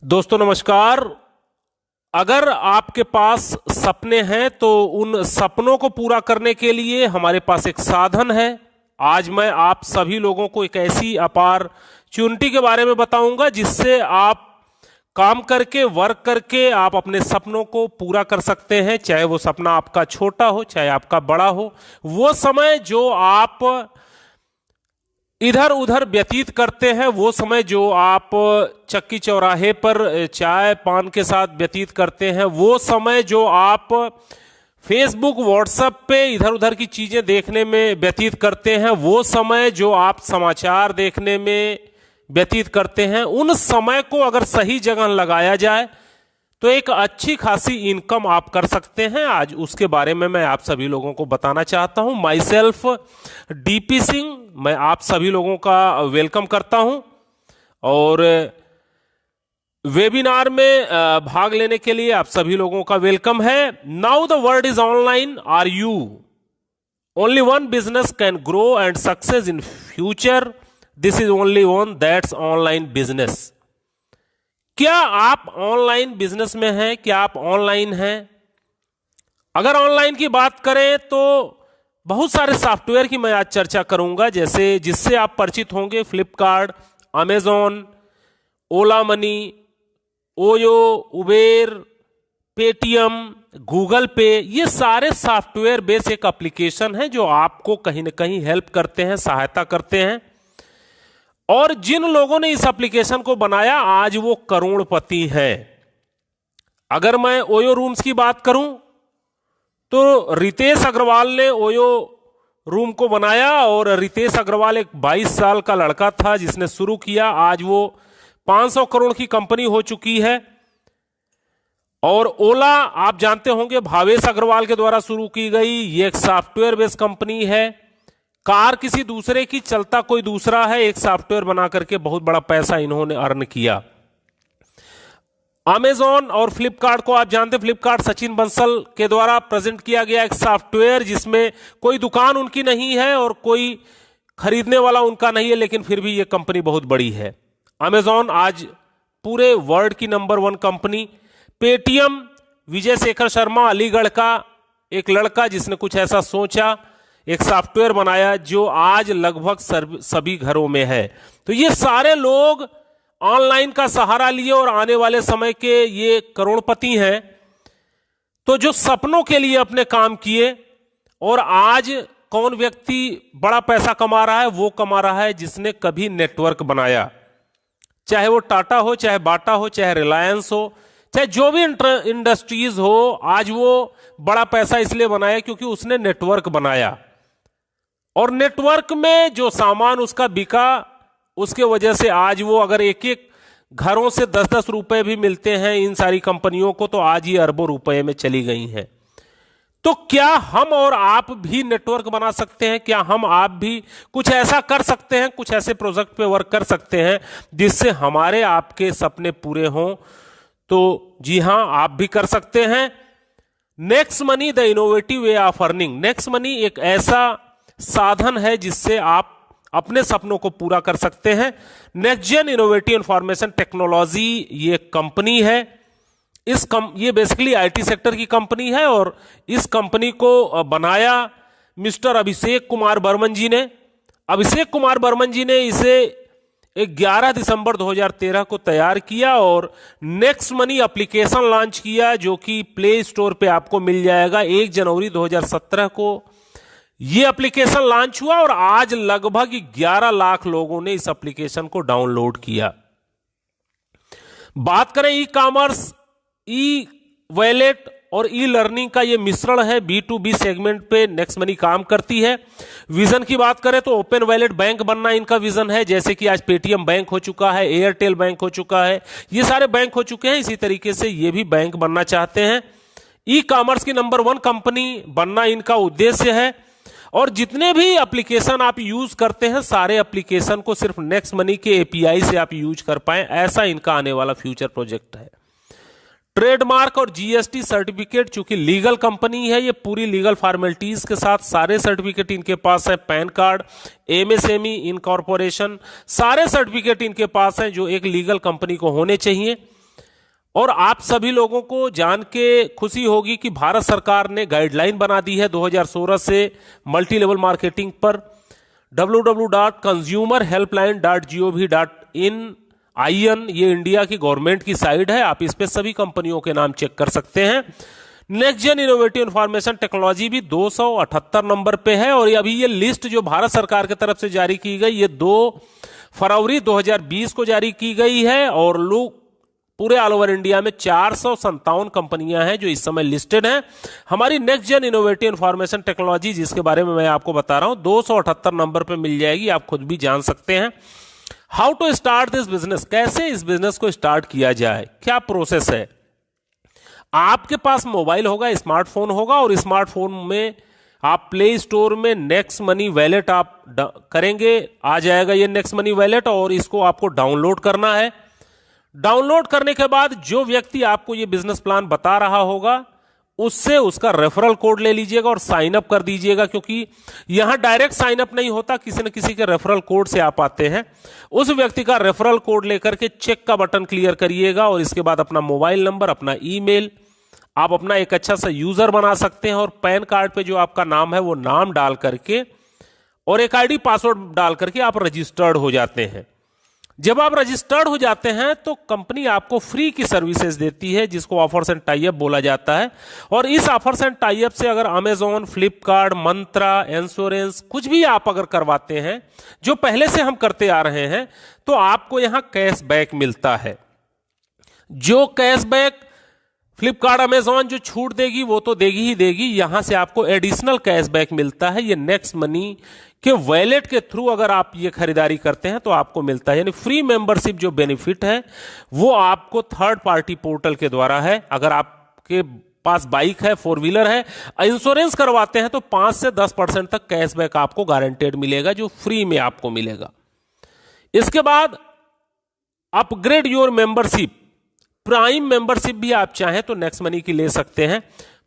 दोस्तों नमस्कार। अगर आपके पास सपने हैं तो उन सपनों को पूरा करने के लिए हमारे पास एक साधन है। आज मैं आप सभी लोगों को एक ऐसी अपॉर्चुनिटी के बारे में बताऊंगा जिससे आप काम करके वर्क करके आप अपने सपनों को पूरा कर सकते हैं। चाहे वो सपना आपका छोटा हो चाहे आपका बड़ा हो, वो समय जो आप इधर उधर व्यतीत करते हैं, वो समय जो आप चक्की चौराहे पर चाय पान के साथ व्यतीत करते हैं, वो समय जो आप फेसबुक व्हाट्सएप पे इधर उधर की चीजें देखने में व्यतीत करते हैं, वो समय जो आप समाचार देखने में व्यतीत करते हैं, उन समय को अगर सही जगह लगाया जाए तो एक अच्छी खासी इनकम आप कर सकते हैं। आज उसके बारे में मैं आप सभी लोगों को बताना चाहता हूं। माई सेल्फ डीपी सिंह, मैं आप सभी लोगों का वेलकम करता हूं और वेबिनार में भाग लेने के लिए आप सभी लोगों का वेलकम है। Now the world is online, are you? Only one business can grow and success in future, this is only one, that's online business. क्या आप ऑनलाइन बिजनेस में हैं? क्या आप ऑनलाइन हैं? अगर ऑनलाइन की बात करें तो बहुत सारे सॉफ्टवेयर की मैं आज चर्चा करूंगा, जैसे जिससे आप परिचित होंगे। Flipkart, Amazon, Ola Money, Oyo, Uber, Paytm, Google Pay, ये सारे सॉफ्टवेयर बेस्ड एक एप्लीकेशन है जो आपको कहीं ना कहीं हेल्प करते हैं, सहायता करते हैं। और जिन लोगों ने इस एप्लीकेशन को बनाया आज वो करोड़पति हैं। अगर मैं ओयो रूम्स की बात करूं तो रितेश अग्रवाल ने ओयो रूम को बनाया और रितेश अग्रवाल एक 22 साल का लड़का था जिसने शुरू किया। आज वो 500 करोड़ की कंपनी हो चुकी है। और ओला आप जानते होंगे भावेश अग्रवाल के द्वारा शुरू की गई ये एक सॉफ्टवेयर बेस्ड कंपनी है। कार किसी दूसरे की, चलता कोई दूसरा है, एक सॉफ्टवेयर बना करके बहुत बड़ा पैसा इन्होंने अर्न किया। अमेजॉन और फ्लिपकार्ट को आप जानते हैं, फ्लिपकार्ट सचिन बंसल के द्वारा प्रेजेंट किया गया एक सॉफ्टवेयर जिसमें कोई दुकान उनकी नहीं है और कोई खरीदने वाला उनका नहीं है, लेकिन फिर भी ये कंपनी बहुत बड़ी है। अमेजॉन आज पूरे वर्ल्ड की number 1 company. Paytm, Vijay Shekhar Sharma, Aligarh का एक लड़का जिसने कुछ ऐसा सोचा, एक सॉफ्टवेयर बनाया जो आज लगभग सभी घरों में है। तो ये सारे लोग ऑनलाइन का सहारा लिए और आने वाले समय के ये करोड़पति हैं। तो जो सपनों के लिए अपने काम किए, और आज कौन व्यक्ति बड़ा पैसा कमा रहा है? वो कमा रहा है जिसने कभी नेटवर्क बनाया, चाहे वो टाटा हो, चाहे बाटा हो, चाहे रिलायंस हो, चाहे जो भी इंडस्ट्रीज हो। आज वो बड़ा पैसा इसलिए बनाया क्योंकि उसने नेटवर्क बनाया, और नेटवर्क में जो सामान उसका बिका, उसके वजह से आज वो अगर एक एक घरों से 10-10 रुपए भी मिलते हैं इन सारी कंपनियों को, तो आज ये अरबों रुपए में चली गई हैं। तो क्या हम और आप भी नेटवर्क बना सकते हैं? क्या हम आप भी कुछ ऐसा कर सकते हैं, कुछ ऐसे प्रोजेक्ट पे वर्क कर सकते हैं जिससे हमारे आपके सपने पूरे हों? तो जी हां, आप भी कर सकते हैं। Next money, the innovative way of earning. Next money एक ऐसा साधन है जिससे आप अपने सपनों को पूरा कर सकते हैं। Next gen innovative information technology ये कंपनी है। ये बेसिकली आईटी सेक्टर की कंपनी है और इस कंपनी को बनाया मिस्टर अभिषेक कुमार बर्मन जी ने। अभिषेक कुमार बर्मन जी ने इसे 11 दिसंबर 2013 को तैयार किया और नेक्स्ट मनी एप्लीकेशन लॉन्च किया, जो कि प्ले स्टोर पे आपको मिल जाएगा। 1 जनवरी 2017 को ये एप्लीकेशन लॉन्च हुआ और आज लगभग 11 लाख लोगों ने इस एप्लीकेशन को डाउनलोड किया। बात करें ई कॉमर्स, ई वॉलेट और ई लर्निंग का ये मिश्रण है। B2B सेगमेंट पे नेक्स्ट मनी काम करती है। विजन की बात करें तो ओपन वॉलेट बैंक बनना इनका विजन है, जैसे कि आज पेटीएम बैंक हो चुका है, एयरटेल बैंक हो चुका है, ये सारे बैंक हो चुके हैं। इसी तरीके से ये भी बैंक बनना चाहते हैं। ई कॉमर्स की नंबर 1 कंपनी बनना इनका उद्देश्य है। और जितने भी एप्लीकेशन आप यूज करते हैं, सारे एप्लीकेशन को सिर्फ नेक्स्ट मनी के एपीआई से आप यूज कर पाए, ऐसा इनका आने वाला फ्यूचर प्रोजेक्ट है। ट्रेडमार्क और जीएसटी सर्टिफिकेट, चूंकि लीगल कंपनी है, ये पूरी लीगल फॉर्मेलिटीज के साथ सारे सर्टिफिकेट इनके पास है। पैन कार्ड, एमएसएमई इनकॉर्पोरेशन, सारे सर्टिफिकेट इनके पास हैं जो एक लीगल कंपनी को होने चाहिए। और आप सभी लोगों को जान के खुशी होगी कि भारत सरकार ने गाइडलाइन बना दी है 2016 से मल्टी लेवल मार्केटिंग पर। www.consumerhelpline.gov.in ये इंडिया की गवर्नमेंट की साइट है, आप इस पे सभी कंपनियों के नाम चेक कर सकते हैं। Next gen innovative information technology भी 278 नंबर पे है। और अभी ये लिस्ट जो भारत सरकार की तरफ से जारी की गई, ये 2 फरवरी 2020 को जारी की गई है। और लोग पूरे ऑल ओवर इंडिया में 457 कंपनियां हैं जो इस समय लिस्टेड हैं। हमारी next gen innovative information technology, जिसके बारे में मैं आपको बता रहा हूं, 278 नंबर पे मिल जाएगी, आप खुद भी जान सकते हैं। How to start this business, कैसे इस बिजनेस को स्टार्ट किया जाए, क्या प्रोसेस है। आपके पास मोबाइल होगा, स्मार्टफोन होगा, और स्मार्टफोन में आप प्ले स्टोर में नेक्स्ट मनी वैलेट आप करेंगे, आ जाएगा ये नेक्स्ट मनी वैलेट, और इसको आपको डाउनलोड करना है। डाउनलोड करने के बाद जो व्यक्ति आपको ये बिजनेस प्लान बता रहा होगा, उससे उसका रेफरल कोड ले लीजिएगा और साइन अप कर दीजिएगा, क्योंकि यहां डायरेक्ट साइन अप नहीं होता, किसी न किसी के रेफरल कोड से आप आते हैं। उस व्यक्ति का रेफरल कोड लेकर के चेक का बटन क्लियर करिएगा, और इसके बाद अपना मोबाइल नंबर, अपना ईमेल, आप अपना एक अच्छा सा यूजर बना सकते हैं, और पैन कार्ड पे जो आपका नाम है वो नाम डाल करके और एक आईडी पासवर्ड डाल करके आप रजिस्टर्ड हो जाते हैं। जब आप रजिस्टर्ड हो जाते हैं तो कंपनी आपको फ्री की सर्विसेज देती है, जिसको ऑफर्स एंड टाई अप बोला जाता है। और इस ऑफर्स एंड टाई अप से अगर अमेजॉन, फ्लिपकार्ट, मंत्रा, इंश्योरेंस कुछ भी आप अगर करवाते हैं, जो पहले से हम करते आ रहे हैं, तो आपको यहां कैशबैक मिलता है। जो कैशबैक फ्लिपकार्ट, अमेजॉन जो छूट देगी वो तो देगी ही देगी, यहां से आपको एडिशनल कैशबैक मिलता है। ये नेक्स्ट मनी के वॉलेट के थ्रू अगर आप ये खरीदारी करते हैं तो आपको मिलता है। यानी फ्री मेंबरशिप जो बेनिफिट है वो आपको थर्ड पार्टी पोर्टल के द्वारा है। अगर आपके पास बाइक है, 4 व्हीलर है, इंश्योरेंस करवाते हैं, तो 5 से 10% तक कैशबैक आपको गारंटेड मिलेगा, जो फ्री में आपको मिलेगा। इसके बाद upgrade your membership, prime membership भी आप चाहें तो नेक्स्ट मनी की ले सकते हैं।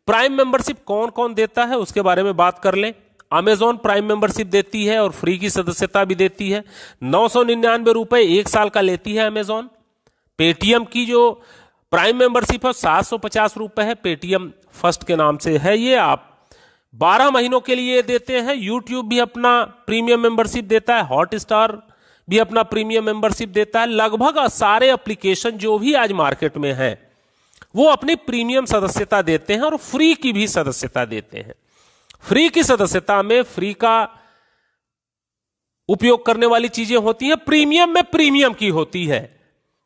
प्राइम मेंबरशिप कौन कौन देता है उसके बारे में बात कर लें। अमेजॉन प्राइम मेंबरशिप देती है और फ्री की सदस्यता भी देती है। 999 रुपए 1 साल का लेती है अमेजॉन। पेटीएम की जो प्राइम मेंबरशिप है 750 रुपए है, पेटीएम फर्स्ट के नाम से है ये, आप 12 महीनों के लिए देते हैं। यूट्यूब भी अपना प्रीमियम मेंबरशिप देता है, हॉटस्टार भी अपना प्रीमियम मेंबरशिप देता है। लगभग सारे एप्लीकेशन जो भी आज मार्केट में हैं वो अपनी प्रीमियम सदस्यता देते हैं और फ्री की भी सदस्यता देते हैं। फ्री की सदस्यता में फ्री का उपयोग करने वाली चीजें होती हैं, प्रीमियम में प्रीमियम की होती है।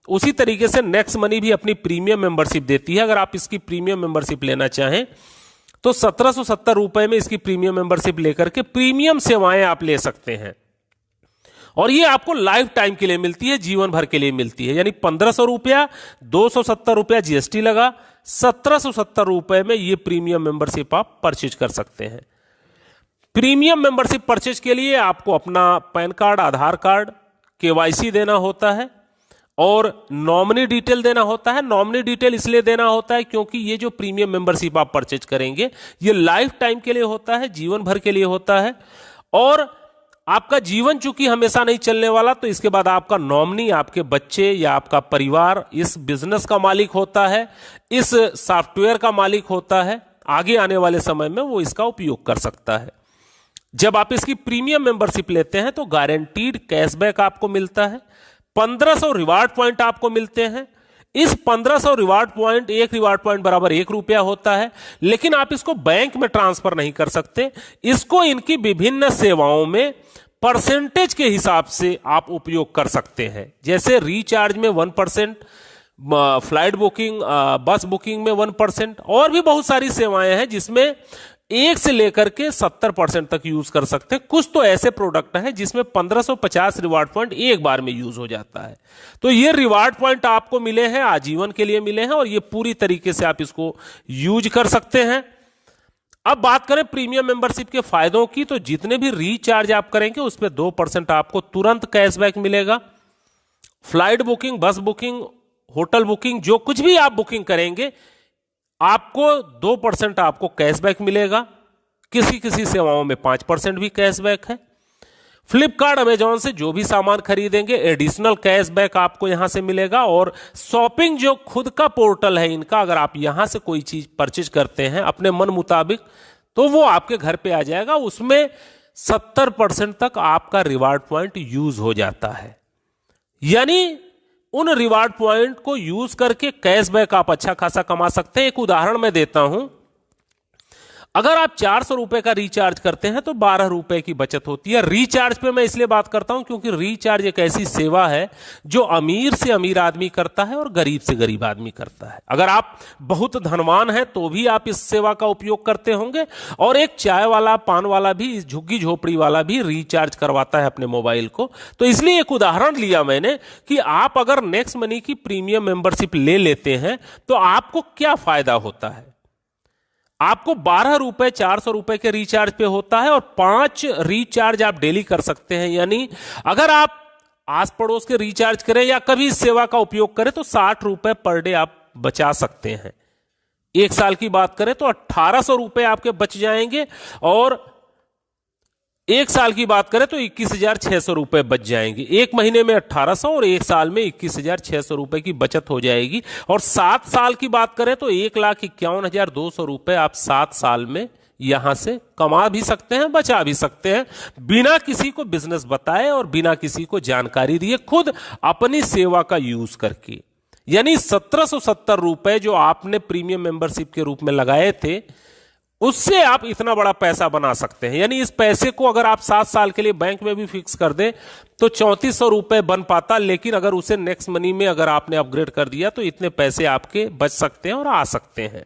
उसी तरीके से नेक्स्ट मनी भी अपनी प्रीमियम मेंबरशिप देती है। अगर आप इसकी प्रीमियम मेंबरशिप लेना चाहें तो 1770 रुपए में इसकी प्रीमियम मेंबरशिप लेकर के प्रीमियम सेवाएं आप ले सकते हैं, और ये आपको लाइफ टाइम के लिए मिलती है, जीवन भर के लिए मिलती है। यानी 1500 रुपया, 270 रुपया जीएसटी लगा, 1770 रुपए में ये प्रीमियम मेंबरशिप आप परचेज कर सकते हैं। प्रीमियम मेंबरशिप परचेज के लिए आपको अपना पैन कार्ड, आधार कार्ड, केवाईसी देना होता है और नॉमिनी डिटेल देना होता है। नॉमिनी डिटेल इसलिए देना होता है क्योंकि ये जो प्रीमियम मेंबरशिप आप परचेज करेंगे ये लाइफ टाइम के लिए होता है, जीवन भर के लिए होता है। और आपका जीवन चूंकि हमेशा नहीं चलने वाला, तो इसके बाद आपका नॉमिनी, आपके बच्चे या आपका परिवार इस बिजनेस का मालिक होता है, इस सॉफ्टवेयर का मालिक होता है। आगे आने वाले समय में वो इसका उपयोग कर सकता है। जब आप इसकी प्रीमियम मेंबरशिप लेते हैं तो गारंटीड कैशबैक आपको मिलता है। 1500 रिवार्ड पॉइंट आपको मिलते हैं। इस 1500 रिवार्ड पॉइंट, एक रिवार्ड पॉइंट बराबर 1 रुपया होता है, लेकिन आप इसको बैंक में ट्रांसफर नहीं कर सकते। इसको इनकी विभिन्न सेवाओं में परसेंटेज के हिसाब से आप उपयोग कर सकते हैं। जैसे रिचार्ज में 1%, फ्लाइट बुकिंग, बस बुकिंग में 1%, और भी बहुत सारी सेवाएं हैं जिसमें 1 से लेकर के 70% तक यूज कर सकते हैं। कुछ तो ऐसे प्रोडक्ट हैं जिसमें 1550 रिवार्ड पॉइंट एक बार में यूज हो जाता है। तो ये रिवार्ड पॉइंट आपको मिले हैं, आजीवन के लिए मिले हैं, और ये पूरी तरीके से आप इसको यूज कर सकते हैं। अब बात करें प्रीमियम मेंबरशिप के फायदों की, तो जितने भी रिचार्ज आप करेंगे उस पर 2% आपको तुरंत कैशबैक मिलेगा। फ्लाइट बुकिंग, बस बुकिंग, होटल बुकिंग, जो कुछ भी आप बुकिंग करेंगे आपको 2% आपको कैशबैक मिलेगा। किसी किसी सेवाओं में 5% भी कैशबैक है। फ्लिपकार्ट अमेजॉन से जो भी सामान खरीदेंगे एडिशनल कैशबैक आपको यहां से मिलेगा। और शॉपिंग जो खुद का पोर्टल है इनका, अगर आप यहां से कोई चीज परचेज करते हैं अपने मन मुताबिक तो वो आपके घर पे आ जाएगा। उसमें 70% तक आपका रिवार्ड पॉइंट यूज हो जाता है। यानी उन रिवार्ड पॉइंट को यूज करके कैशबैक आप अच्छा खासा कमा सकते हैं। एक उदाहरण मैं देता हूं, अगर आप 400 रुपए का रिचार्ज करते हैं तो 12 रुपए की बचत होती है। रिचार्ज पे मैं इसलिए बात करता हूं क्योंकि रिचार्ज एक ऐसी सेवा है जो अमीर से अमीर आदमी करता है और गरीब से गरीब आदमी करता है। अगर आप बहुत धनवान हैं तो भी आप इस सेवा का उपयोग करते होंगे, और एक चाय वाला, पान वाला भी, झुग्गी झोपड़ी वाला भी रिचार्ज करवाता है अपने मोबाइल को। तो इसलिए एक उदाहरण लिया मैंने कि आप अगर नेक्स्ट मनी की प्रीमियम मेंबरशिप ले लेते हैं तो आपको क्या फायदा होता है। आपको 12 रुपए 400 रुपए के रिचार्ज पे होता है और 5 रिचार्ज आप डेली कर सकते हैं। यानी अगर आप आस पड़ोस के रिचार्ज करें या कभी इस सेवा का उपयोग करें तो 60 रुपए पर डे आप बचा सकते हैं। एक साल की बात करें तो 1800 रुपए आपके बच जाएंगे, और एक साल की बात करें तो 21,600 रुपए बच जाएंगे। एक महीने में 1800 और एक साल में 21,600 रुपए की बचत हो जाएगी। और 7 साल की बात करें तो 1,51,200 रुपए आप 7 साल में यहां से कमा भी सकते हैं, बचा भी सकते हैं, बिना किसी को बिजनेस बताए और बिना किसी को जानकारी दिए, खुद अपनी सेवा का यूज करके। यानी 1770 रुपए जो आपने प्रीमियम मेंबरशिप के रूप में लगाए थे, उससे आप इतना बड़ा पैसा बना सकते हैं। यानी इस पैसे को अगर आप 7 साल के लिए बैंक में भी फिक्स कर दें तो 3400 रुपए बन पाता, लेकिन अगर उसे नेक्स्ट मनी में अगर आपने अपग्रेड कर दिया तो इतने पैसे आपके बच सकते हैं और आ सकते हैं।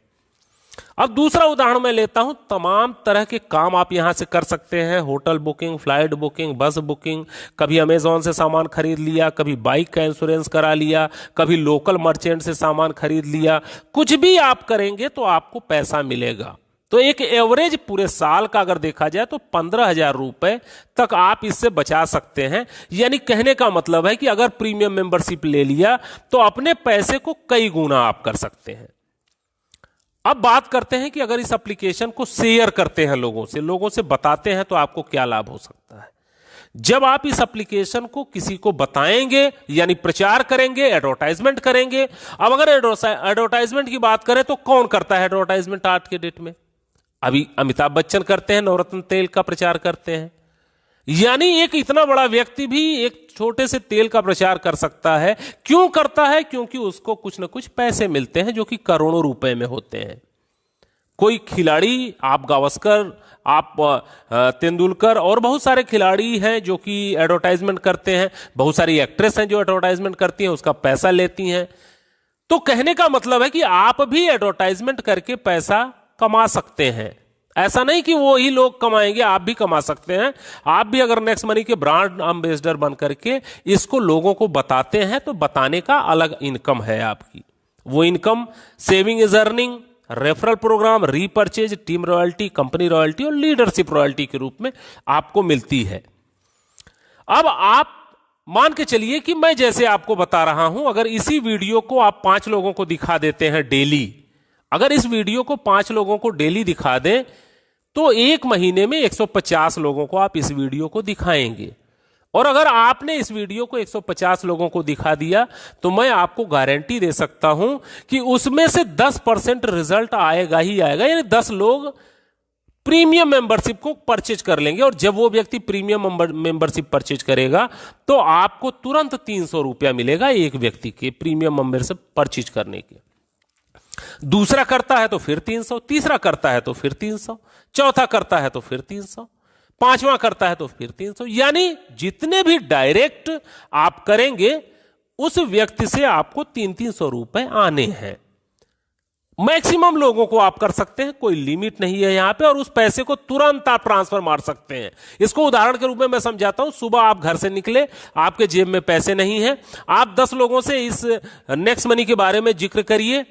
अब दूसरा उदाहरण मैं लेता हूं, तमाम तरह के काम आप यहां से कर सकते हैं। होटल बुकिंग, फ्लाइट बुकिंग, बस बुकिंग, कभी अमेजॉन से सामान खरीद लिया, कभी बाइक का इंश्योरेंस करा लिया, कभी लोकल मर्चेंट से सामान खरीद लिया। कुछ भी आप करेंगे तो आपको पैसा मिलेगा। तो एक एवरेज पूरे साल का अगर देखा जाए तो 15,000 रुपए तक आप इससे बचा सकते हैं। यानी कहने का मतलब है कि अगर प्रीमियम मेंबरशिप ले लिया तो अपने पैसे को कई गुना आप कर सकते हैं। अब बात करते हैं कि अगर इस एप्लीकेशन को शेयर करते हैं लोगों से बताते हैं तो आपको क्या लाभ हो सकता है। जब आप इस एप्लीकेशन को किसी को बताएंगे यानी प्रचार करेंगे, एडवर्टाइजमेंट करेंगे। अब अगर एडवर्टाइजमेंट की बात करें तो कौन करता है एडवर्टाइजमेंट आज के डेट में? अभी अमिताभ बच्चन करते हैं, नवरत्न तेल का प्रचार करते हैं। यानी एक इतना बड़ा व्यक्ति भी एक छोटे से तेल का प्रचार कर सकता है। क्यों करता है? क्योंकि उसको कुछ ना कुछ पैसे मिलते हैं जो कि करोड़ों रुपए में होते हैं। कोई खिलाड़ी, आप गावस्कर, आप तेंदुलकर और बहुत सारे खिलाड़ी हैं जो कि एडवर्टाइजमेंट करते हैं। बहुत सारी एक्ट्रेस हैं जो एडवर्टाइजमेंट करती हैं, उसका पैसा लेती हैं। तो कहने का मतलब है कि आप भी एडवर्टाइजमेंट करके पैसा कमा सकते हैं। ऐसा नहीं कि वो ही लोग कमाएंगे, आप भी कमा सकते हैं। आप भी अगर नेक्स्ट मनी के ब्रांड एम्बेसडर बन करके इसको लोगों को बताते हैं तो बताने का अलग इनकम है आपकी। वो income saving is earning, referral programme, repurchase, team royalty, company royalty और लीडरशिप रॉयल्टी के रूप में आपको मिलती है। अब आप मान के चलिए कि मैं जैसे आपको बता रहा हूं, अगर इसी वीडियो को आप 5 लोगों को दिखा देते हैं डेली, अगर इस वीडियो को 5 लोगों को डेली दिखा दें तो एक महीने में 150 लोगों को आप इस वीडियो को दिखाएंगे। और अगर आपने इस वीडियो को 150 लोगों को दिखा दिया तो मैं आपको गारंटी दे सकता हूं कि उसमें से 10% रिजल्ट आएगा ही आएगा। यानी 10 लोग प्रीमियम मेंबरशिप को परचेज कर लेंगे। और जब वो व्यक्ति प्रीमियम मेंबरशिप परचेज करेगा तो आपको तुरंत 300 रुपया मिलेगा एक व्यक्ति के प्रीमियम मेंबरशिप परचेज करने के। दूसरा करता है तो फिर 300, तीसरा करता है तो फिर 300, चौथा करता है तो फिर 300, पांचवा करता है तो फिर 300। यानी जितने भी डायरेक्ट आप करेंगे उस व्यक्ति से आपको 300 रुपए आने हैं। मैक्सिमम लोगों को आप कर सकते हैं, कोई लिमिट नहीं है यहां पे, और उस पैसे को तुरंत आप ट्रांसफर मार सकते हैं। इसको उदाहरण के रूप में मैं समझाता हूं। सुबह आप घर से निकले, आपके जेब में पैसे नहीं है, आप 10 लोगों से इस नेक्स्ट मनी के बारे में जिक्र करिए,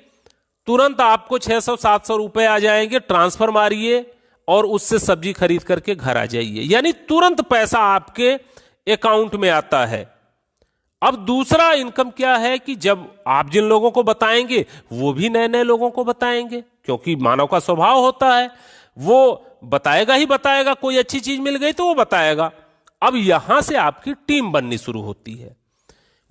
तुरंत आपको 600-700 रुपए आ जाएंगे। ट्रांसफर मारिए और उससे सब्जी खरीद करके घर आ जाइए। यानी तुरंत पैसा आपके अकाउंट में आता है। अब दूसरा इनकम क्या है कि जब आप जिन लोगों को बताएंगे वो भी नए नए लोगों को बताएंगे, क्योंकि मानव का स्वभाव होता है वो बताएगा ही बताएगा। कोई अच्छी चीज मिल गई तो वो बताएगा, अब यहां से आपकी टीम बननी शुरू होती है।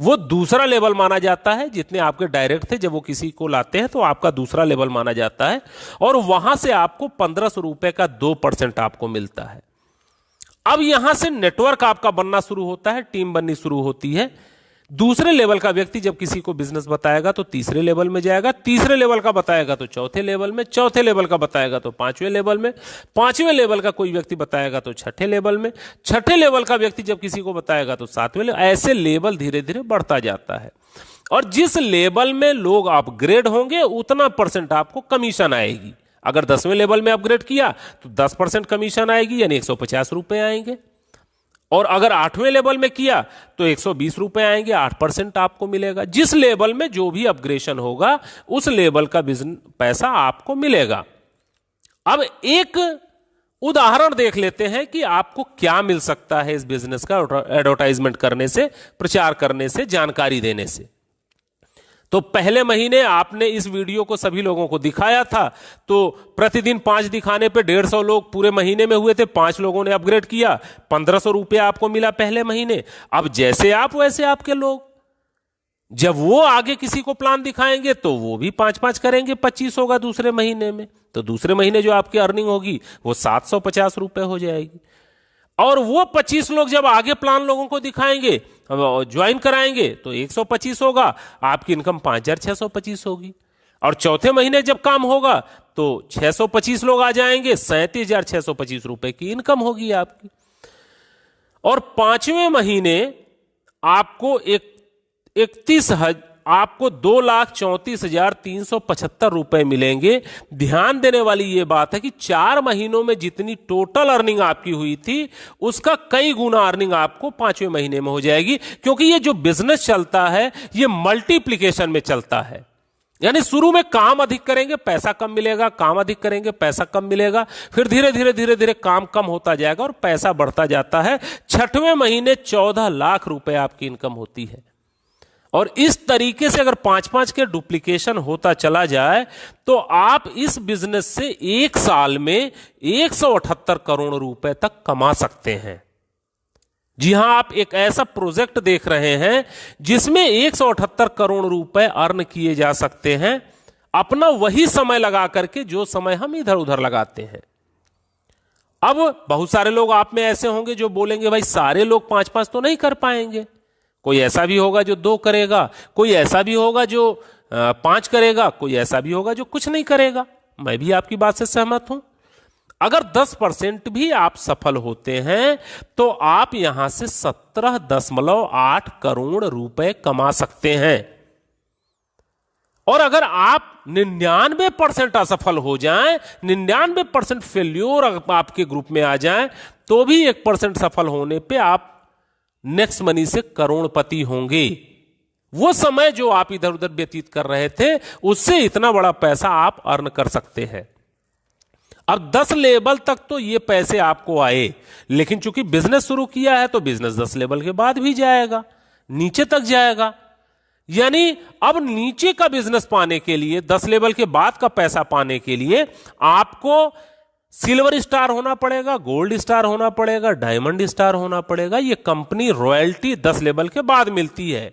वो दूसरा लेवल माना जाता है, जितने आपके डायरेक्ट थे जब वो किसी को लाते हैं तो आपका दूसरा लेवल माना जाता है, और वहां से आपको 1500 रुपए का 2% आपको मिलता है। अब यहां से नेटवर्क आपका बनना शुरू होता है, टीम बननी शुरू होती है। दूसरे लेवल का व्यक्ति जब किसी को बिजनेस बताएगा तो तीसरे लेवल में जाएगा, तीसरे लेवल का बताएगा तो चौथे लेवल में, चौथे लेवल का बताएगा तो पांचवें लेवल में, पांचवें लेवल का कोई व्यक्ति बताएगा तो छठे लेवल में, छठे लेवल का व्यक्ति जब किसी को बताएगा तो सातवें लेवल। ऐसे लेवल धीरे धीरे बढ़ता जाता है, और जिस लेवल में लोग अपग्रेड होंगे उतना % आपको कमीशन आएगी। अगर 10वें लेवल में अपग्रेड किया तो 10% कमीशन आएगी, यानी 150 रुपए आएंगे, और अगर 8वें लेवल में किया तो 120 रुपए आएंगे, 8% आपको मिलेगा। जिस लेवल में जो भी अपग्रेडेशन होगा उस लेवल का बिजनेस पैसा आपको मिलेगा। अब एक उदाहरण देख लेते हैं कि आपको क्या मिल सकता है इस बिजनेस का एडवर्टाइजमेंट करने से, प्रचार करने से, जानकारी देने से। तो पहले महीने आपने इस वीडियो को सभी लोगों को दिखाया था, तो प्रतिदिन 5 दिखाने पे 150 लोग पूरे महीने में हुए थे, 5 लोगों ने अपग्रेड किया, 1500 रुपया आपको मिला पहले महीने। अब जैसे आप वैसे आपके लोग, जब वो आगे किसी को प्लान दिखाएंगे तो वो भी 5-5 करेंगे, 25 होगा दूसरे महीने में, तो दूसरे महीने जो आपकी अर्निंग होगी वो 750 रुपए हो जाएगी। और वो 25 लोग जब आगे प्लान लोगों को दिखाएंगे, ज्वाइन कराएंगे, तो 125 होगा, आपकी इनकम 5625 होगी। और चौथे महीने जब काम होगा तो 625 लोग आ जाएंगे, 37,625 रुपए की इनकम होगी आपकी। और 5वें महीने आपको 2,34,375 रुपए मिलेंगे। ध्यान देने वाली यह बात है कि 4 महीनों में जितनी टोटल अर्निंग आपकी हुई थी उसका कई गुना अर्निंग आपको 5वें महीने में हो जाएगी, क्योंकि ये जो बिजनेस चलता है ये मल्टीप्लिकेशन में चलता है। यानी शुरू में काम अधिक करेंगे पैसा कम मिलेगा, काम अधिक करेंगे पैसा कम मिलेगा, फिर धीरे धीरे काम कम होता जाएगा और पैसा बढ़ता जाता है। 6वें महीने 14 लाख रुपए आपकी इनकम होती है। और इस तरीके से अगर 5-5 के डुप्लीकेशन होता चला जाए तो आप इस बिजनेस से एक साल में 178 करोड़ रुपए तक कमा सकते हैं। जी हां, आप एक ऐसा प्रोजेक्ट देख रहे हैं जिसमें 178 करोड़ रुपए अर्न किए जा सकते हैं, अपना वही समय लगा करके जो समय हम इधर उधर लगाते हैं। अब बहुत सारे लोग आप में ऐसे होंगे जो बोलेंगे भाई सारे लोग 5-5 तो नहीं कर पाएंगे, कोई ऐसा भी होगा जो 2 करेगा, कोई ऐसा भी होगा जो 5 करेगा, कोई ऐसा भी होगा जो कुछ नहीं करेगा। मैं भी आपकी बात से सहमत हूं। अगर 10% भी आप सफल होते हैं तो आप यहां से 17.8 करोड़ रुपए कमा सकते हैं। और अगर आप 99% असफल हो जाएं, 99% फेल्योर आपके ग्रुप में आ जाएं, तो भी 1% सफल होने पे आप नेक्स्ट मनी से करोड़पति होंगे। वो समय जो आप इधर उधर व्यतीत कर रहे थे उससे इतना बड़ा पैसा आप अर्न कर सकते हैं। अब 10 लेवल तक तो ये पैसे आपको आए, लेकिन चूंकि बिजनेस शुरू किया है तो बिजनेस 10 लेवल के बाद भी जाएगा, नीचे तक जाएगा। यानी अब नीचे का बिजनेस पाने के लिए, 10 लेवल के बाद का पैसा पाने के लिए आपको सिल्वर स्टार होना पड़ेगा, गोल्ड स्टार होना पड़ेगा, डायमंड स्टार होना पड़ेगा। ये कंपनी रॉयल्टी 10 लेवल के बाद मिलती है।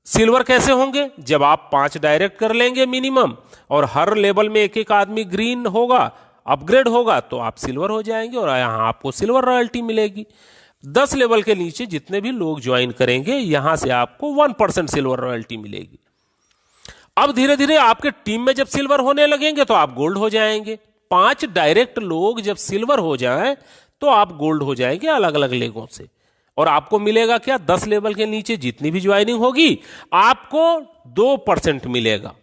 सिल्वर कैसे होंगे? जब आप 5 डायरेक्ट कर लेंगे मिनिमम, और हर लेवल में एक एक आदमी ग्रीन होगा, अपग्रेड होगा, तो आप सिल्वर हो जाएंगे और यहां आपको सिल्वर रॉयल्टी मिलेगी। 10 लेवल के नीचे जितने भी लोग ज्वाइन करेंगे यहां से आपको 1% सिल्वर रॉयल्टी मिलेगी। अब धीरे धीरे आपके टीम में जब सिल्वर होने लगेंगे तो आप गोल्ड हो जाएंगे। 5 डायरेक्ट लोग जब सिल्वर हो जाएं तो आप गोल्ड हो जाएंगे अलग अलग लेवलों से। और आपको मिलेगा क्या? 10 लेवल के नीचे जितनी भी ज्वाइनिंग होगी आपको 2% मिलेगा।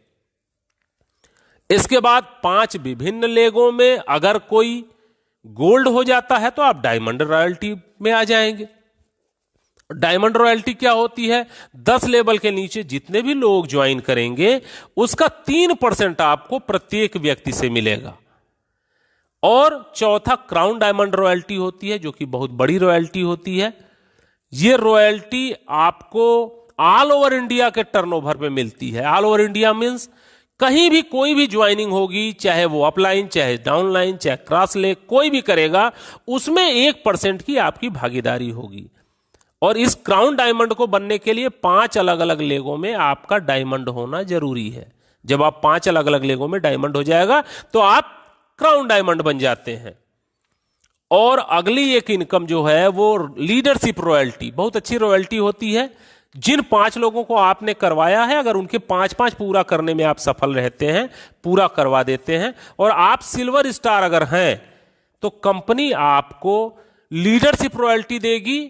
इसके बाद 5 विभिन्न लेगों में अगर कोई गोल्ड हो जाता है तो आप डायमंड रॉयल्टी में आ जाएंगे। डायमंड रॉयल्टी क्या होती है? 10 लेवल के नीचे जितने भी लोग ज्वाइन करेंगे उसका 3% आपको प्रत्येक व्यक्ति से मिलेगा। और चौथा क्राउन डायमंड रॉयल्टी होती है, जो कि बहुत बड़ी रॉयल्टी होती है। यह रॉयल्टी आपको ऑल ओवर इंडिया के टर्नओवर पे मिलती है। ऑल ओवर इंडिया मींस कहीं भी कोई भी ज्वाइनिंग होगी, चाहे वो अपलाइन, चाहे डाउनलाइन, चाहे क्रॉस लेग, कोई भी करेगा, उसमें 1% की आपकी भागीदारी होगी। और इस क्राउन डायमंड को बनने के लिए 5 अलग अलग लेगों में आपका डायमंड होना जरूरी है। जब आप 5 अलग अलग लेगों में डायमंड हो जाएगा तो आप क्राउन डायमंड बन जाते हैं। और अगली एक इनकम जो है वो लीडरशिप रॉयल्टी, बहुत अच्छी रॉयल्टी होती है। जिन 5 लोगों को आपने करवाया है, अगर उनके 5-5 पूरा करने में आप सफल रहते हैं, पूरा करवा देते हैं, और आप सिल्वर स्टार अगर हैं, तो कंपनी आपको लीडरशिप रॉयल्टी देगी।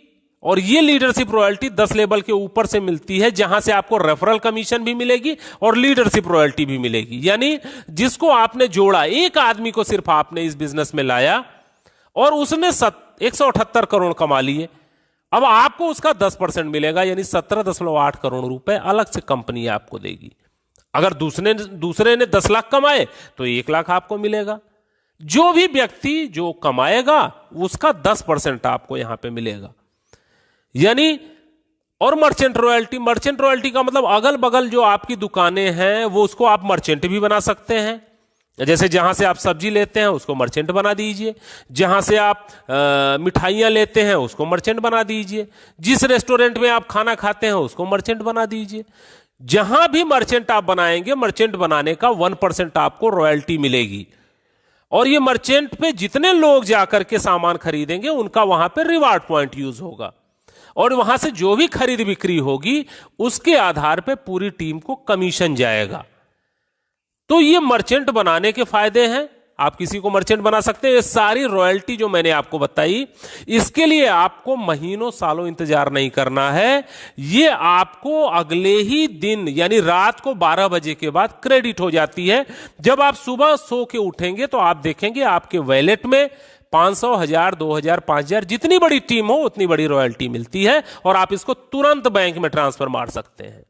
और ये लीडरशिप रॉयल्टी 10 लेवल के ऊपर से मिलती है, जहां से आपको रेफरल कमीशन भी मिलेगी और लीडरशिप रॉयल्टी भी मिलेगी। यानी जिसको आपने जोड़ा, एक आदमी को सिर्फ आपने इस बिजनेस में लाया और उसने 178 करोड़ कमा लिए, अब आपको उसका 10% मिलेगा, यानी 17.8 करोड़ रुपए अलग से कंपनी आपको देगी। अगर दूसरे ने 10 लाख कमाए तो 1 लाख आपको मिलेगा। जो भी व्यक्ति जो कमाएगा उसका 10% आपको यहां पे मिलेगा। यानी और मर्चेंट रॉयल्टी का मतलब अगल बगल जो आपकी दुकानें हैं वो उसको आप मर्चेंट भी बना सकते हैं। जैसे जहां से आप सब्जी लेते हैं उसको मर्चेंट बना दीजिए, जहां से आप मिठाइयां लेते हैं उसको मर्चेंट बना दीजिए, जिस रेस्टोरेंट में आप खाना खाते हैं उसको मर्चेंट बना दीजिए। जहां भी मर्चेंट आप बनाएंगे, मर्चेंट बनाने का 1% आपको रॉयल्टी मिलेगी। और ये मर्चेंट पे जितने लोग जाकर के सामान खरीदेंगे उनका वहां पे रिवार्ड पॉइंट यूज होगा, और वहां से जो भी खरीद बिक्री होगी उसके आधार पे पूरी टीम को कमीशन जाएगा। तो ये मर्चेंट बनाने के फायदे हैं, आप किसी को मर्चेंट बना सकते हैं। ये सारी रॉयल्टी जो मैंने आपको बताई, इसके लिए आपको महीनों सालों इंतजार नहीं करना है। ये आपको अगले ही दिन यानी रात को 12 बजे के बाद क्रेडिट हो जाती है। जब आप सुबह सो के उठेंगे तो आप देखेंगे आपके वॉलेट में 500, 1000, 2000, 5000, जितनी बड़ी टीम हो उतनी बड़ी रॉयल्टी मिलती है, और आप इसको तुरंत बैंक में ट्रांसफर मार सकते हैं।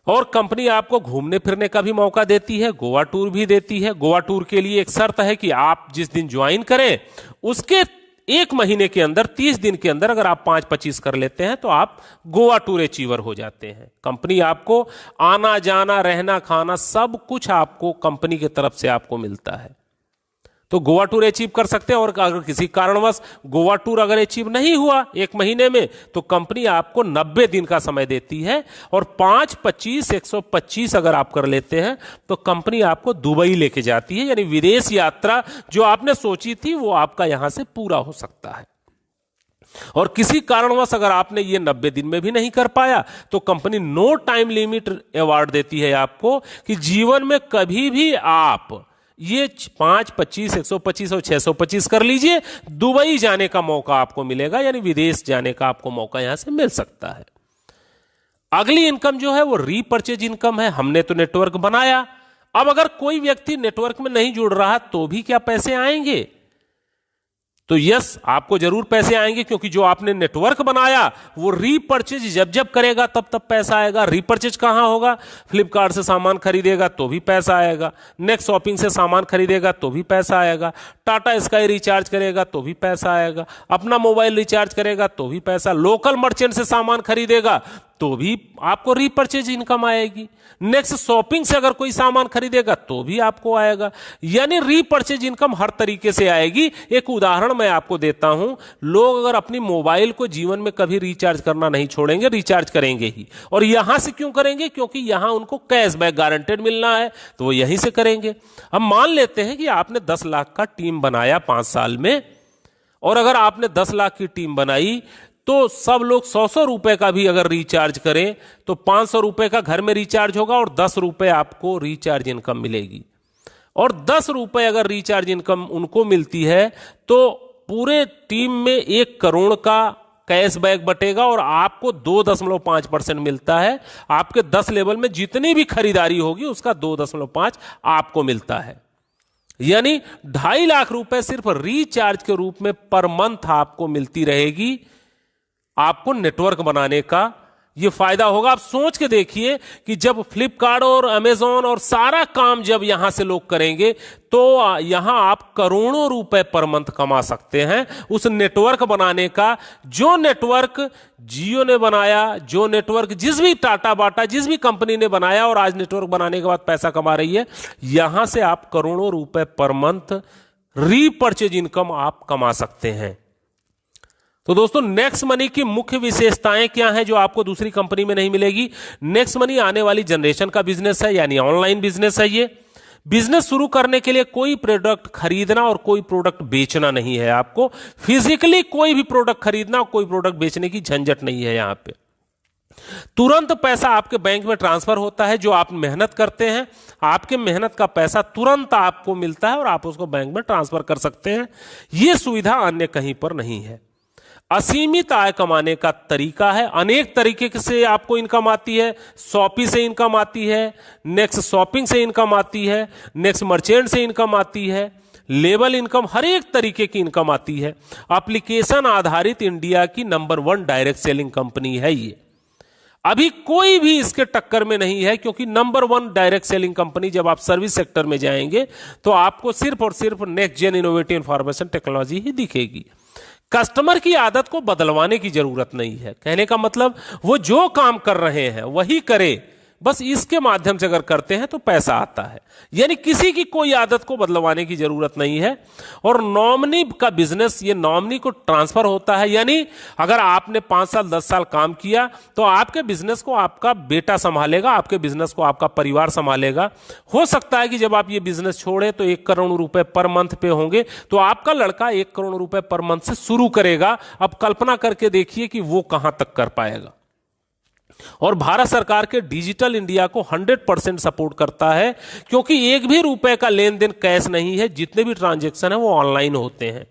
और कंपनी आपको घूमने फिरने का भी मौका देती है, गोवा टूर भी देती है। गोवा टूर के लिए एक शर्त है कि आप जिस दिन ज्वाइन करें उसके 1 महीने के अंदर, 30 दिन के अंदर अगर आप 5-25 कर लेते हैं तो आप गोवा टूर अचीवर हो जाते हैं। कंपनी आपको आना जाना रहना खाना सब कुछ आपको कंपनी की तरफ से आपको मिलता है, तो गोवा टूर अचीव कर सकते हैं। और अगर किसी कारणवश गोवा टूर अगर अचीव नहीं हुआ 1 महीने में, तो कंपनी आपको 90 दिन का समय देती है, और 5-25, 125 अगर आप कर लेते हैं तो कंपनी आपको दुबई लेके जाती है। यानी विदेश यात्रा जो आपने सोची थी वो आपका यहां से पूरा हो सकता है। और किसी कारणवश अगर आपने ये 90 दिन में भी नहीं कर पाया तो company no time limit award देती है आपको, कि जीवन में कभी भी आप ये 5-25, 125 और 625 कर लीजिए, दुबई जाने का मौका आपको मिलेगा, यानी विदेश जाने का आपको मौका यहां से मिल सकता है। अगली इनकम जो है वो रीपर्चेज इनकम है। हमने तो नेटवर्क बनाया, अब अगर कोई व्यक्ति नेटवर्क में नहीं जुड़ रहा तो भी क्या पैसे आएंगे? तो यस, आपको जरूर पैसे आएंगे, क्योंकि जो आपने नेटवर्क बनाया वो रीपर्चेज जब जब करेगा तब तब पैसा आएगा। रीपर्चेज कहां होगा? फ्लिपकार्ट से सामान खरीदेगा तो भी पैसा आएगा, नेक्स्ट शॉपिंग से सामान खरीदेगा तो भी पैसा आएगा, टाटा स्काई रिचार्ज करेगा तो भी पैसा आएगा, अपना मोबाइल रिचार्ज करेगा तो भी पैसा, लोकल मर्चेंट से सामान खरीदेगा तो भी आपको रीपर्चेज इनकम आएगी, नेक्स्ट शॉपिंग से अगर कोई सामान खरीदेगा तो भी आपको आएगा। यानी रीपर्चेज इनकम हर तरीके से आएगी। एक उदाहरण मैं आपको देता हूं, लोग अगर अपनी मोबाइल को जीवन में कभी रिचार्ज करना नहीं छोड़ेंगे, रिचार्ज करेंगे ही। और यहां से क्यों करेंगे? क्योंकि यहां उनको कैशबैक गारंटेड मिलना है, तो वो यहीं से करेंगे। अब मान लेते हैं कि आपने 10 लाख का टीम बनाया 5 साल में, और अगर आपने 10 लाख की टीम बनाई तो सब लोग 100-100 रुपए का भी अगर रिचार्ज करें तो 500 रुपए का घर में रिचार्ज होगा, और 10 रुपए आपको रिचार्ज इनकम मिलेगी। और 10 रुपए अगर रिचार्ज इनकम उनको मिलती है तो पूरे टीम में 1 करोड़ का कैशबैक बटेगा, और आपको 2.5% मिलता है। आपके 10 लेवल में जितनी भी खरीदारी होगी उसका 2.5 आपको मिलता है। यानी 2.5 लाख रुपए सिर्फ रिचार्ज के रूप में पर मंथ आपको मिलती रहेगी, आपको नेटवर्क बनाने का ये फायदा होगा। आप सोच के देखिए कि जब फ्लिपकार्ट और अमेजॉन और सारा काम जब यहां से लोग करेंगे तो यहां आप करोड़ों रुपए पर मंथ कमा सकते हैं। उस नेटवर्क बनाने का, जो नेटवर्क जियो ने बनाया, जो नेटवर्क जिस भी टाटा बाटा जिस भी कंपनी ने बनाया और आज नेटवर्क बनाने के बाद पैसा कमा रही है, यहां से आप करोड़ों रुपए पर मंथ रीपर्चेज इनकम आप कमा सकते हैं। तो दोस्तों, नेक्स्ट मनी की मुख्य विशेषताएं क्या हैं जो आपको दूसरी कंपनी में नहीं मिलेगी? नेक्स्ट मनी आने वाली जनरेशन का बिजनेस है, यानी ऑनलाइन बिजनेस है। ये बिजनेस शुरू करने के लिए कोई प्रोडक्ट खरीदना और कोई प्रोडक्ट बेचना नहीं है। आपको फिजिकली कोई भी प्रोडक्ट खरीदना और कोई प्रोडक्ट बेचने की झंझट नहीं है। यहां पे तुरंत पैसा आपके बैंक में ट्रांसफर होता है। जो आप मेहनत करते हैं, आपके मेहनत का पैसा तुरंत आपको मिलता है और आप उसको बैंक में ट्रांसफर कर सकते हैं। यह सुविधा अन्य कहीं पर नहीं है। असीमित आय कमाने का तरीका है। अनेक तरीके से आपको इनकम आती है। शॉपी से इनकम आती है, नेक्स्ट शॉपिंग से इनकम आती है, नेक्स्ट मर्चेंट से इनकम आती है, लेबल इनकम, हर एक तरीके की इनकम आती है। एप्लीकेशन आधारित इंडिया की नंबर 1 डायरेक्ट सेलिंग कंपनी है ये। अभी कोई भी इसके टक्कर में नहीं है, क्योंकि नंबर 1 डायरेक्ट सेलिंग कंपनी जब आप सर्विस सेक्टर में जाएंगे तो आपको सिर्फ और सिर्फ next gen innovative information technology ही दिखेगी। कस्टमर की आदत को बदलवाने की जरूरत नहीं है। कहने का मतलब वो जो काम कर रहे हैं वही करे, बस इसके माध्यम से अगर करते हैं तो पैसा आता है। यानी किसी की कोई आदत को बदलवाने की जरूरत नहीं है। और नॉमिनी का बिजनेस, ये नॉमिनी को ट्रांसफर होता है। यानी अगर आपने 5 साल 10 साल काम किया तो आपके बिजनेस को आपका बेटा संभालेगा, आपके बिजनेस को आपका परिवार संभालेगा। हो सकता है कि जब आप ये बिजनेस छोड़े तो 1 करोड़ रुपए पर मंथ पे होंगे, तो आपका लड़का 1 करोड़ रुपए पर मंथ से शुरू करेगा। अब कल्पना करके देखिए कि वो कहां तक कर पाएगा। और भारत सरकार के डिजिटल इंडिया को 100% सपोर्ट करता है, क्योंकि 1 भी रुपए का लेन देन कैश नहीं है। जितने भी ट्रांजैक्शन है वो ऑनलाइन होते हैं।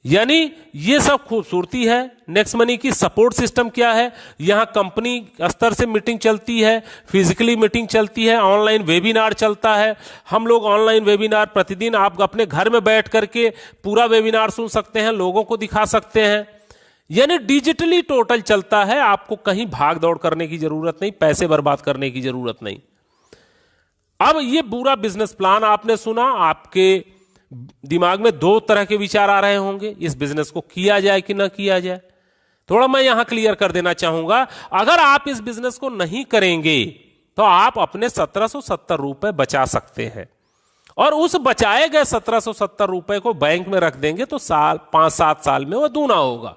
यानी ये सब खूबसूरती है। नेक्स्ट मनी की सपोर्ट सिस्टम क्या है? यहां कंपनी स्तर से मीटिंग चलती है, फिजिकली मीटिंग चलती है, ऑनलाइन वेबिनार चलता है। हम लोग ऑनलाइन वेबिनार प्रतिदिन आप अपने घर में बैठ करके पूरा वेबिनार सुन सकते हैं, लोगों को दिखा सकते हैं। यानी डिजिटली टोटल चलता है। आपको कहीं भाग दौड़ करने की जरूरत नहीं, पैसे बर्बाद करने की जरूरत नहीं। अब ये पूरा बिजनेस प्लान आपने सुना। आपके दिमाग में 2 तरह के विचार आ रहे होंगे, इस बिजनेस को किया जाए कि ना किया जाए। थोड़ा मैं यहां क्लियर कर देना चाहूंगा। अगर आप इस बिजनेस को नहीं करेंगे तो आप अपने 1770 रुपए बचा सकते हैं, और उस बचाए गए 1770 रुपए को बैंक में रख देंगे तो 5-7 साल में वो दूना होगा।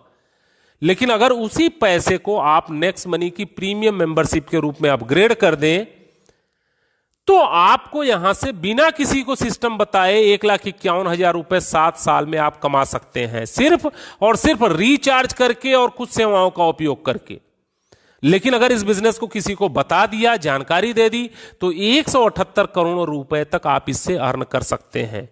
लेकिन अगर उसी पैसे को आप नेक्स्ट मनी की प्रीमियम मेंबरशिप के रूप में अपग्रेड कर दें तो आपको यहां से बिना किसी को सिस्टम बताए 1,51,000 रुपए 7 साल में आप कमा सकते हैं, सिर्फ और सिर्फ रिचार्ज करके और कुछ सेवाओं का उपयोग करके। लेकिन अगर इस बिजनेस को किसी को बता दिया, जानकारी दे दी, तो 178 करोड़ रुपए तक आप इससे अर्न कर सकते हैं।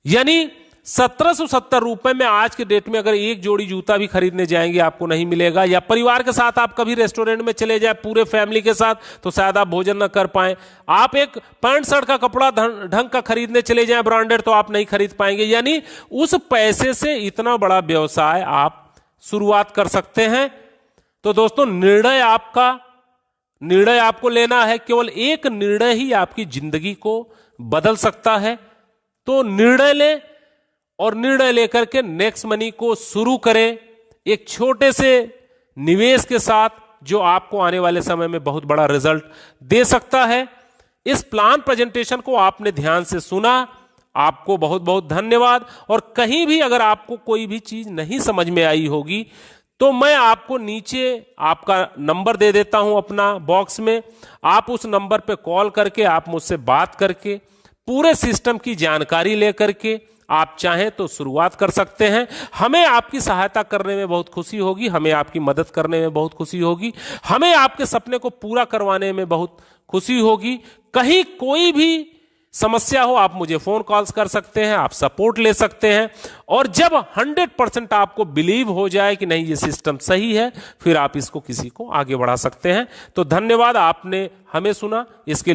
यानी 1770 रुपए में आज के डेट में अगर एक जोड़ी जूता भी खरीदने जाएंगे आपको नहीं मिलेगा। या परिवार के साथ आप कभी रेस्टोरेंट में चले जाए पूरे फैमिली के साथ, तो शायद आप भोजन ना कर पाए। आप एक पैंट शर्ट का कपड़ा ढंग का खरीदने चले जाए ब्रांडेड, तो आप नहीं खरीद पाएंगे। यानी उस पैसे से इतना बड़ा व्यवसाय आप शुरुआत कर सकते हैं। तो दोस्तों, निर्णय आपको लेना है। केवल एक निर्णय ही आपकी जिंदगी को बदल सकता है। तो निर्णय लें और निर्णय लेकर के नेक्स्ट मनी को शुरू करें, एक छोटे से निवेश के साथ, जो आपको आने वाले समय में बहुत बड़ा रिजल्ट दे सकता है। इस प्लान प्रेजेंटेशन को आपने ध्यान से सुना, आपको बहुत बहुत धन्यवाद। और कहीं भी अगर आपको कोई भी चीज नहीं समझ में आई होगी तो मैं आपको नीचे आपका नंबर दे देता हूं अपना बॉक्स में। आप उस नंबर पे कॉल करके आप मुझसे बात करके पूरे सिस्टम की जानकारी लेकर के आप चाहें तो शुरुआत कर सकते हैं। हमें आपकी सहायता करने में बहुत खुशी होगी, हमें आपकी मदद करने में बहुत खुशी होगी, हमें आपके सपने को पूरा करवाने में बहुत खुशी होगी। कहीं कोई भी समस्या हो आप मुझे फोन कॉल्स कर सकते हैं, आप सपोर्ट ले सकते हैं। और जब 100% आपको बिलीव हो जाए कि नहीं ये सिस्टम सही है, फिर आप इसको किसी को आगे बढ़ा सकते हैं। तो धन्यवाद, आपने हमें सुना, इसके